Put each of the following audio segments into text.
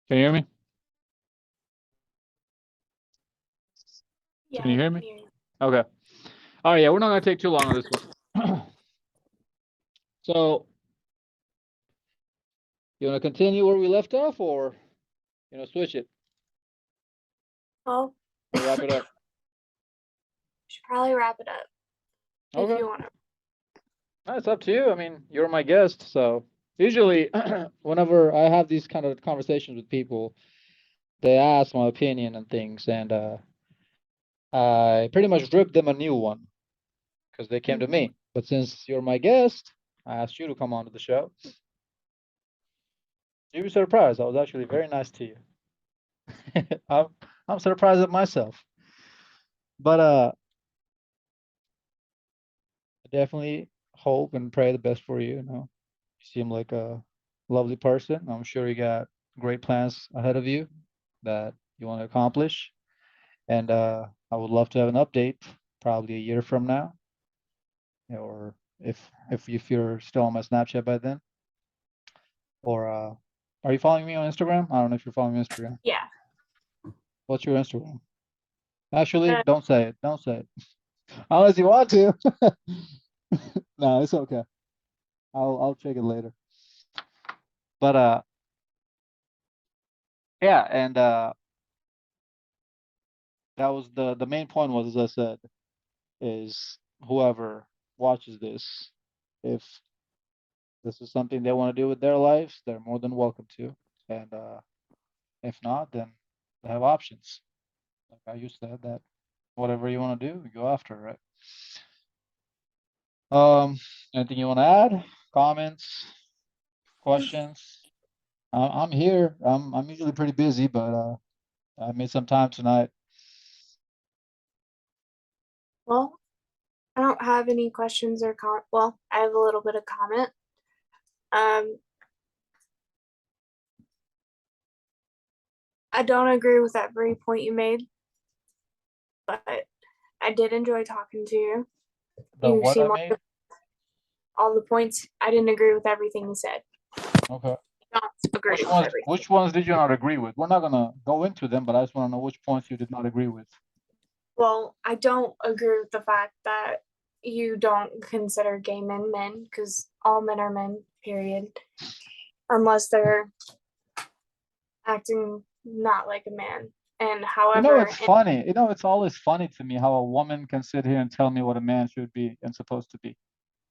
Can you hear me? Yeah, Can you I hear can me? hear you. Okay. All right. Yeah, we're not gonna take too long on this one. So, you want to continue where we left off, or switch it Well, or wrap it up? should probably wrap it up if Okay. you want to. That's up to you. I mean, you're my guest, so usually, whenever I have these kind of conversations with people, they ask my opinion and things, and I pretty much drip them a new one because they came to me. But since you're my guest, I asked you to come on to the show. You'd be surprised. I was actually very nice to you. I'm I'm surprised at myself. But I definitely hope and pray the best for you, you know. You seem like a lovely person. I'm sure you got great plans ahead of you that you want to accomplish. And I would love to have an update probably a year from now, or if you're still on my Snapchat by then. Or are you following me on Instagram? I don't know if you're following me on Instagram. Yeah. What's your Instagram? Actually, Uh, don't say it. Don't say it. Unless you want to. No, it's okay. I'll check it later. But yeah, and that was the main point was, as I said, is whoever watches this, if this is something they want to do with their lives, they're more than welcome to. And if not, then they have options. Like I used to have that whatever you want to do, you go after, right? Um, anything you want to add? Comments, questions? I'm here. I'm usually pretty busy, but I made some time tonight. well, I don't have any questions or well, I have a little bit of comment. Um, I don't agree with every point you made, but I did enjoy talking to you. The You what I seem made? like all the points. I didn't agree with everything you said. Okay. I don't agree with everything. Which ones did you not agree with? We're not gonna go into them, but I just want to know which points you did not agree with. Well, I don't agree with the fact that you don't consider gay men men because all men are men, period. Unless they're acting not like a man. And You know, however, it's funny. You know, it's always funny to me how a woman can sit here and tell me what a man should be and supposed to be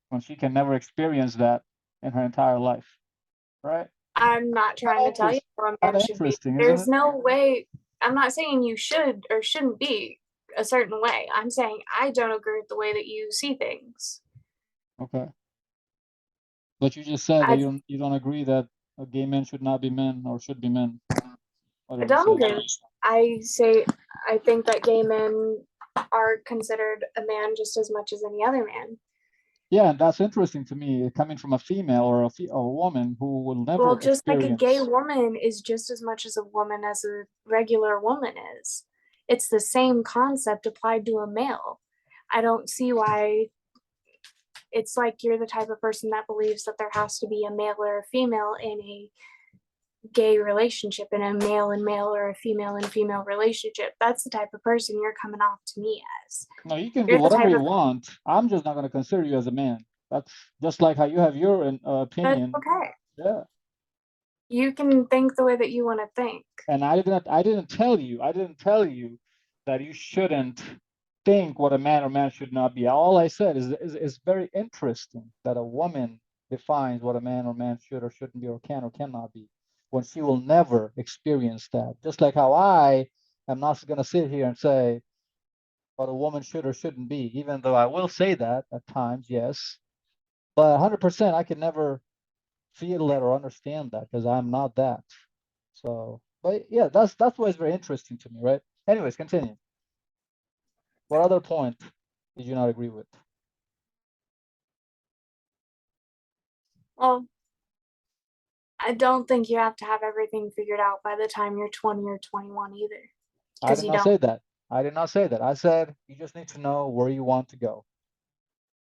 when she can never experience that in her entire life, right? I'm not Kind trying of to tell you interesting. how a Kind man of should be. interesting, isn't There's it? no way, I'm not saying you should or shouldn't be a certain way. I'm saying I don't agree with the way that you see things. Okay. But you just said that I, you don't agree that gay men should not be men or should be men. I Whatever you don't said. agree. I say I think that gay men are considered a man just as much as any other man. Yeah, and that's interesting to me, coming from a female or a woman who will Well, never just like a gay experience. woman is just as much as a woman as a regular woman is. It's the same concept applied to a male. I don't see why it's like you're the type of person that believes that there has to be a male or a female in a gay relationship, in a male and male or a female and female relationship. That's the type of person you're coming off to me as. No, you can be You're the whatever type you of want. I'm just not going to consider you as a man. That's just like how you have your that's opinion. okay. Yeah. You can think the way that you want to think. And I didn't tell you that you shouldn't think what a man or man should not be. All I said is very interesting that a woman defines what a man or man should or shouldn't be or can or cannot be when she will never experience that. Just like how I am not going to sit here and say what a woman should or shouldn't be, even though I will say that at times, yes. But 100%, I can never feel that or understand that because I'm not that. So, but yeah, that's why it's very interesting to me, right? Anyways, continue. What other point did you not agree with? Well, I don't think you have to have everything figured out by the time you're 20 or 21 either, I because did you not don't. say that. I did not say that. I said you just need to know where you want to go.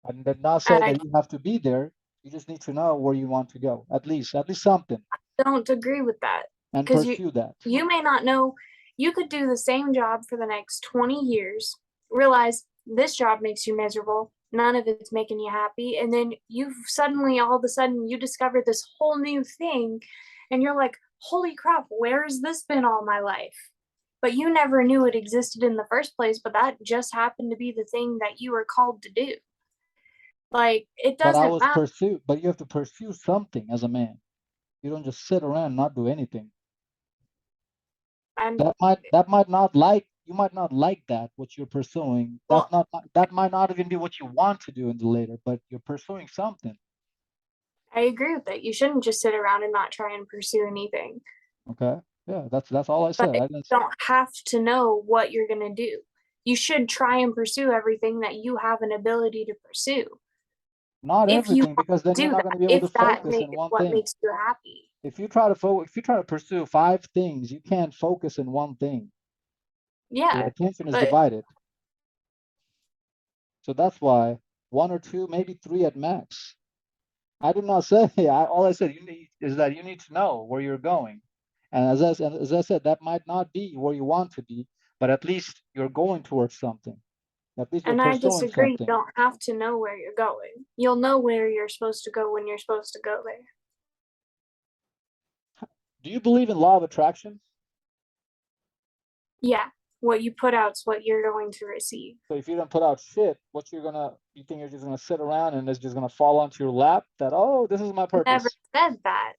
I did not say And I that you have to be there. You just need to know where you want to go. At least something. don't agree with that. and because pursue that. you may not know. You could do the same job for the next 20 years, realize this job makes you miserable, none of it's making you happy, and then you suddenly, all of a sudden, you discover this whole new thing, and you're like, holy crap, where has this been all my life? But you never knew it existed in the first place, but that just happened to be the thing that you were called to do. Like, it But I doesn't was matter. pursued. But you have to pursue something as a man. You don't just sit around and not do anything. I'm That might not like you might not like that what you're pursuing. well, That might not even be what you want to do in the later, but you're pursuing something. I agree with it. You shouldn't just sit around and not try and pursue anything. Okay. Yeah, that's all I But said. you I didn't. don't have to know what you're going to do. You should try and pursue everything that you have an ability to pursue. Not If you everything, because then you're do not that, going to be able to if that focus in one what thing. makes you happy. If you try to pursue 5 things, you can't focus in one thing. Your Yeah, attention is but divided. So that's why 1 or 2, maybe 3 at max. I did not say. All I said is that you need to know where you're going, and as I said, that might not be where you want to be, but at least you're going towards something. At least you're and I pursuing disagree. You something. don't have to know where you're going. You'll know where you're supposed to go when you're supposed to go there. Do you believe in law of attraction? Yeah, what you put out's what you're going to receive. So if you don't put out shit, you think you're just gonna sit around and it's just gonna fall onto your lap that, oh, this is my Never purpose. said that.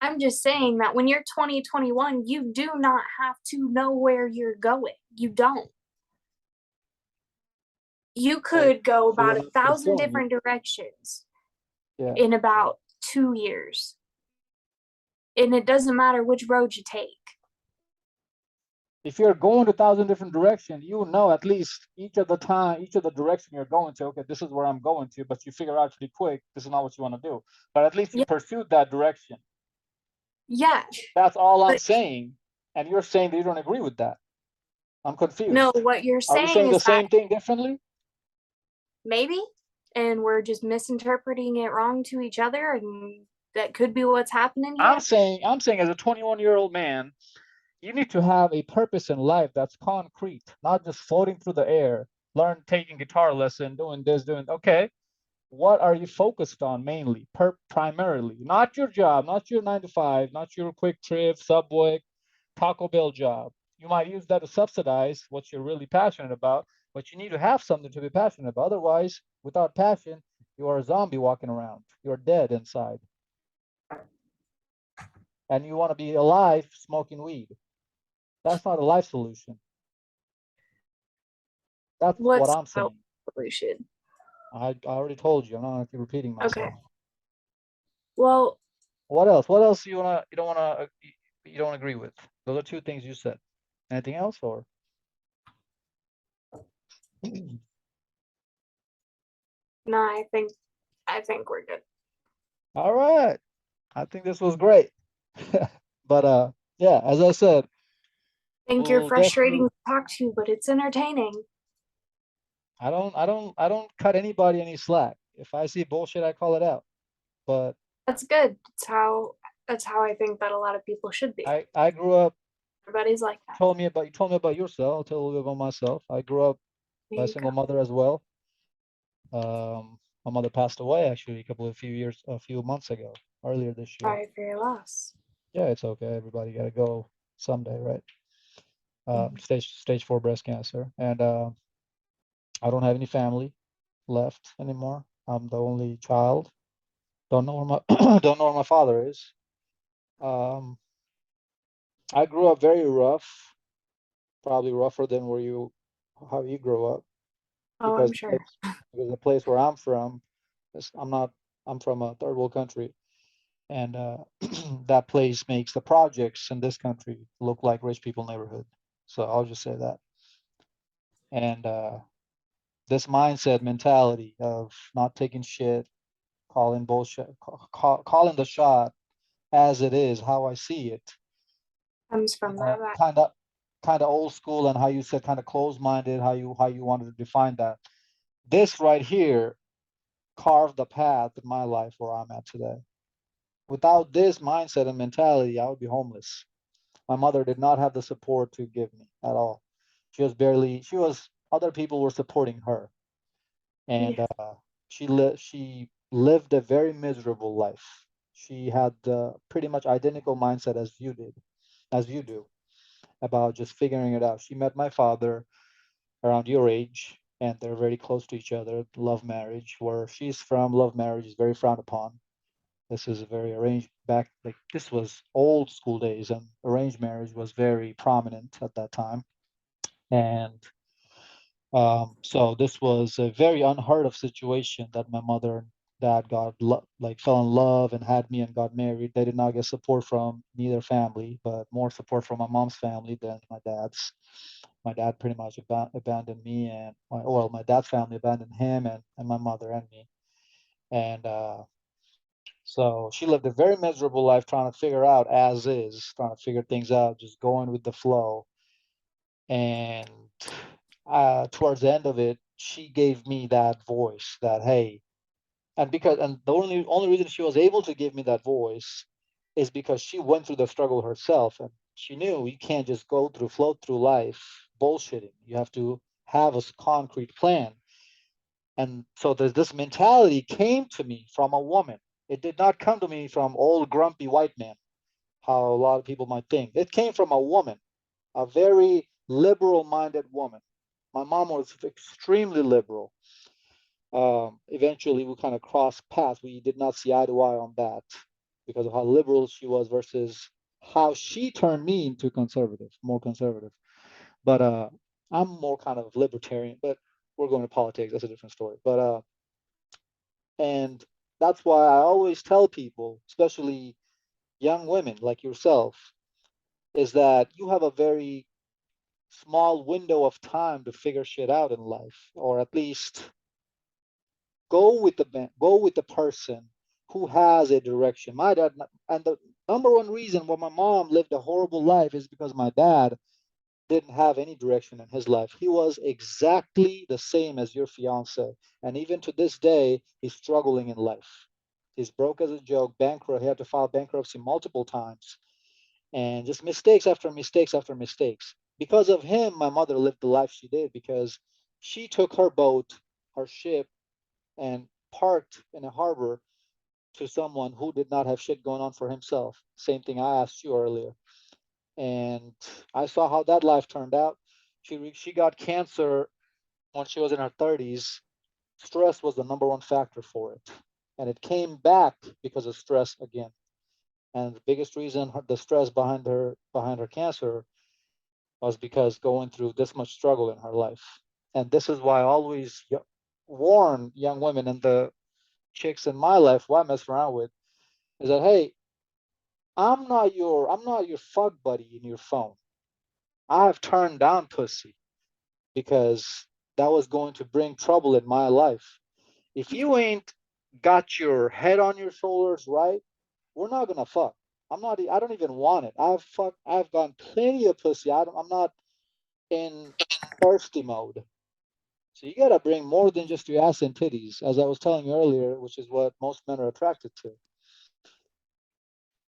I'm just saying that when you're 2021, you do not have to know where you're going. You don't. You So, could go so you're about a not thousand pursuing it. different directions Yeah. in about 2 years. And it doesn't matter which road you take. If you're going to 1,000 different directions, you know at least each of the direction you're going to. Okay, this is where I'm going to, but you figure out pretty quick this is not what you want to do. But at least you Yeah, pursued that direction. yeah. That's all I'm But saying, and you're saying that you don't agree with that. I'm no, confused. what you're Are we saying saying the is that same thing differently? maybe, and we're just misinterpreting it wrong to each other, and that could be what's happening I'm here. saying, I'm saying, as a 21-year-old man, you need to have a purpose in life that's concrete, not just floating through the air, taking guitar lesson, doing this, doing, okay, what are you focused on mainly, primarily? Not your job, not your 9 to 5, not your quick trip, Subway, Taco Bell job. You might use that to subsidize what you're really passionate about, but you need to have something to be passionate about. Otherwise, without passion, you are a zombie walking around. You're dead inside. And you want to be alive smoking weed. That's not a life solution. That's what What's I'm the saying. solution? I already told you. I'm not gonna keep repeating Okay. myself. Well, What else? What else you don't agree with? Those are 2 things you said. Anything else or? no, I think we're good. All right. I think this was great. But yeah, as I said, I think you're we'll definitely frustrating to talk to, but it's entertaining. I don't cut anybody any slack. If I see bullshit, I call it out. But That's good. That's how I think that a lot of people should be. I grew up Everybody's like that. you told me about yourself. I'll tell you a little bit about myself. I grew up There by a you go. single mother as well. My mother passed away actually a few months ago, earlier this year. Sorry for your loss. Yeah, it's okay. Everybody got to go someday, right? Mhm. Stage 4 breast cancer, and I don't have any family left anymore. I'm the only child. Don't know where my don't know where my father is. Um, I grew up very rough, probably rougher than how you grew up, Oh, because I'm sure. the place where I'm from, I'm not, I'm from a third world country, and that place makes the projects in this country look like rich people neighborhood. So I'll just say that. And this mindset mentality of not taking shit, calling bullshit, calling the shot as it is, how I see it, Comes from that. kind of old school, and how you said kind of closed-minded, how you wanted to define that. This right here carved the path in my life where I'm at today. Without this mindset and mentality, I would be homeless. My mother did not have the support to give me at all. Other people were supporting her, and Yeah. she lived a very miserable life. She had pretty much identical mindset as you do, about just figuring it out. She met my father around your age, and they're very close to each other. Love marriage, where she's from, love marriage is very frowned upon. This is a very arranged back, like this was old school days, and arranged marriage was very prominent at that time. And so this was a very unheard of situation that my mother and dad like fell in love and had me and got married. They did not get support from neither family, but more support from my mom's family than my dad's. My dad pretty much abandoned me, and my dad's family abandoned him and my mother and me. And so she lived a very miserable life trying to figure out as is, trying to figure things out, just going with the flow. And towards the end of it, she gave me that voice that, hey, and the only reason she was able to give me that voice is because she went through the struggle herself, and she knew you can't just float through life bullshitting. You have to have a concrete plan. And so there's this mentality came to me from a woman. It did not come to me from old grumpy white man, how a lot of people might think. It came from a woman, a very liberal minded woman. My mom was extremely liberal. Eventually, we kind of crossed paths. We did not see eye to eye on that because of how liberal she was versus how she turned me into conservative, more conservative. But I'm more kind of libertarian, but we're going to politics. That's a different story. And that's why I always tell people, especially young women like yourself, is that you have a very small window of time to figure shit out in life, or at least go with the person who has a direction. My dad, and the number one reason why my mom lived a horrible life is because my dad didn't have any direction in his life. He was exactly the same as your fiance, and even to this day, he's struggling in life. He's broke as a joke, bankrupt. He had to file bankruptcy multiple times, and just mistakes after mistakes after mistakes. Because of him, my mother lived the life she did because she took her boat, her ship, and parked in a harbor to someone who did not have shit going on for himself. Same thing I asked you earlier. And I saw how that life turned out. She got cancer when she was in her 30s. Stress was the number one factor for it. And it came back because of stress again. And the biggest reason the stress behind her cancer was because going through this much struggle in her life. And this is why I always warn young women and the chicks in my life who I mess around with is that, hey, I'm not your fuck buddy in your phone. I have turned down pussy because that was going to bring trouble in my life. If you ain't got your head on your shoulders right, we're not gonna fuck. I don't even want it. I've gotten plenty of pussy. I'm not in thirsty mode. So you gotta bring more than just your ass and titties, as I was telling you earlier, which is what most men are attracted to.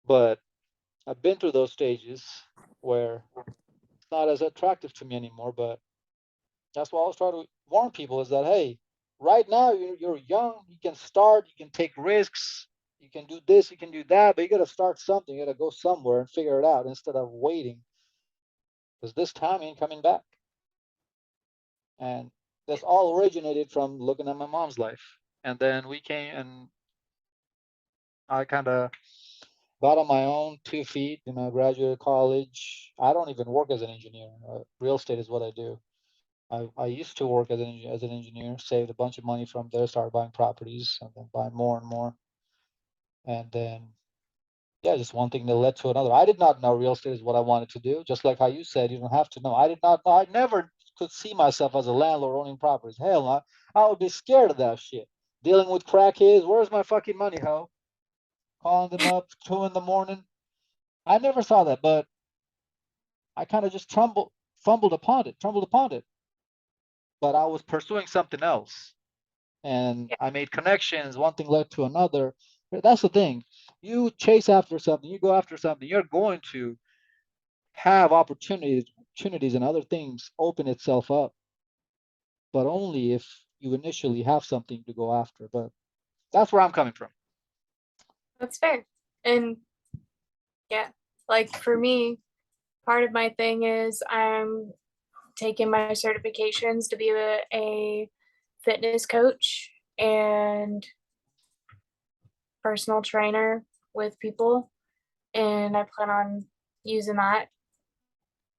But I've been through those stages where it's not as attractive to me anymore. But that's why I always try to warn people is that, hey, right now you're young, you can start, you can take risks, you can do this, you can do that, but you got to start something. You got to go somewhere and figure it out instead of waiting, because this time ain't coming back. And this all originated from looking at my mom's life. And then we came and I kind of got on my own 2 feet, graduated college. I don't even work as an engineer. Real estate is what I do. I used to work as an engineer, saved a bunch of money from there, started buying properties, and then buying more and more. And then, yeah, just one thing that led to another. I did not know real estate is what I wanted to do. Just like how you said, you don't have to know. I did not know. I never could see myself as a landlord owning properties. Hell, I would be scared of that shit. Dealing with crackheads. Where's my fucking money, ho? Calling them up 2 in the morning. I never saw that, but I kind of just trumbled upon it. But I was pursuing something else, and Yeah. I made connections. One thing led to another. That's the thing. you chase after something, you go after something, you're going to have opportunities and other things open itself up, but only if you initially have something to go after. But that's where I'm coming from. That's fair. And yeah, like for me, part of my thing is I'm taking my certifications to be a fitness coach and personal trainer with people. And I plan on using that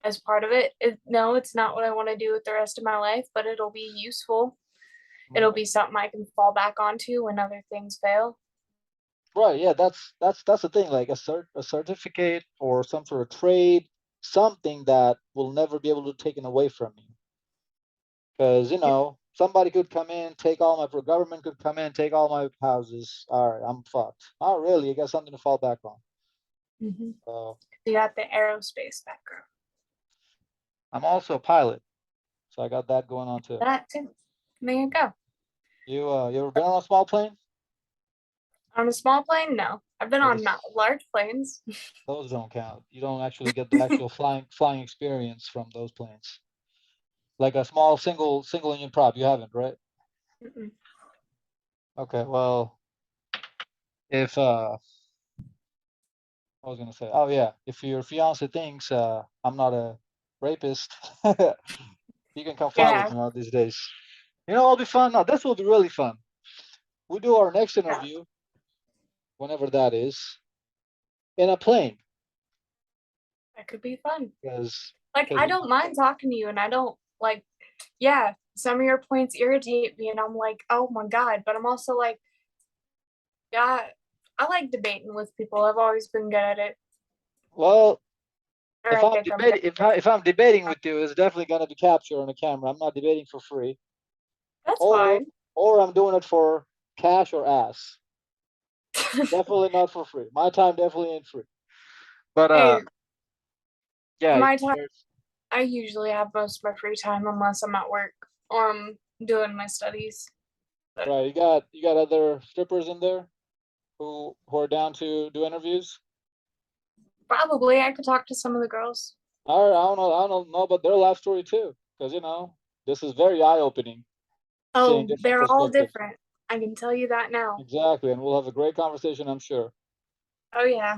as part of it. No, it's not what I want to do with the rest of my life, but it'll be useful. It'll be something I can fall back onto when other things fail. Right, yeah, that's the thing, like a certificate or some sort of trade, something that will never be able to be taken away from you. Because, somebody could come in, take all my, government could come in, take all my houses. All right, I'm fucked. Oh, really? You got something to fall back on. Mm-hmm. So You got the aerospace background. I'm also a pilot, so I got that going on too. That too. There you go. You ever been on a small plane? On a small plane? No. I've been on Those large planes. those don't count. You don't actually get the actual flying experience from those planes. Like a small single engine prop, you haven't, right? Mm-mm. Okay, well, if I was gonna say, oh yeah, if your fiance thinks I'm not a rapist, you can come fly with Yeah. me one of these days. It'll be fun. No, this will be really fun. We do our next Yeah. interview, whenever that is, in a plane, That could be fun. because Like, I don't mind talking to you, and I don't like, yeah, some of your points irritate me, and I'm like, oh my God. But I'm also like, yeah, I like debating with people. I've always been good at it. well, Or if I I'm think I'm debating, if I'm debating with you, it's definitely gonna be captured on a camera. I'm not debating for free, That's or fine. I'm doing it for cash or ass. Definitely not for free. My time definitely ain't free. But Hey, yeah, my time, I usually have most of my free time unless I'm at work or I'm doing my studies. But right. You got other strippers in there who are down to do interviews. probably I could talk to some of the girls. I don't know about their life story too, because this is very eye opening, seeing Oh, different they're all perspectives. different. I can tell you that now. Exactly, and we'll have a great conversation, I'm sure. Oh, yeah.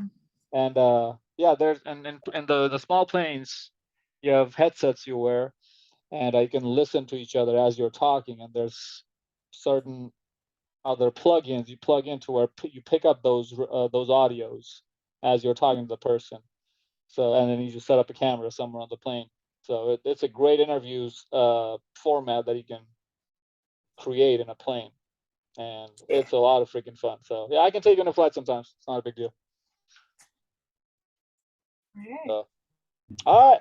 And yeah, there's and in the small planes, you have headsets you wear, and you can listen to each other as you're talking. And there's certain other plugins you plug into where you pick up those audios as you're talking to the person. So, and then you just set up a camera somewhere on the plane. So it's a great interviews format that you can create in a plane, and it's a lot of freaking fun. So yeah, I can take you on a flight sometimes. It's not a big deal. All right. So all right,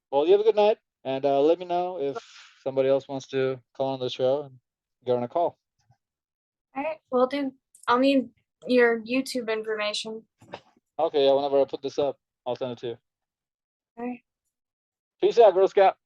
well, you have a good night, and let me know if somebody else wants to call on the show and get on a call. All right. Will do. I'll need your YouTube information. Okay, yeah, whenever I put this up, I'll send it to you. All right. Peace out, Girl Scout.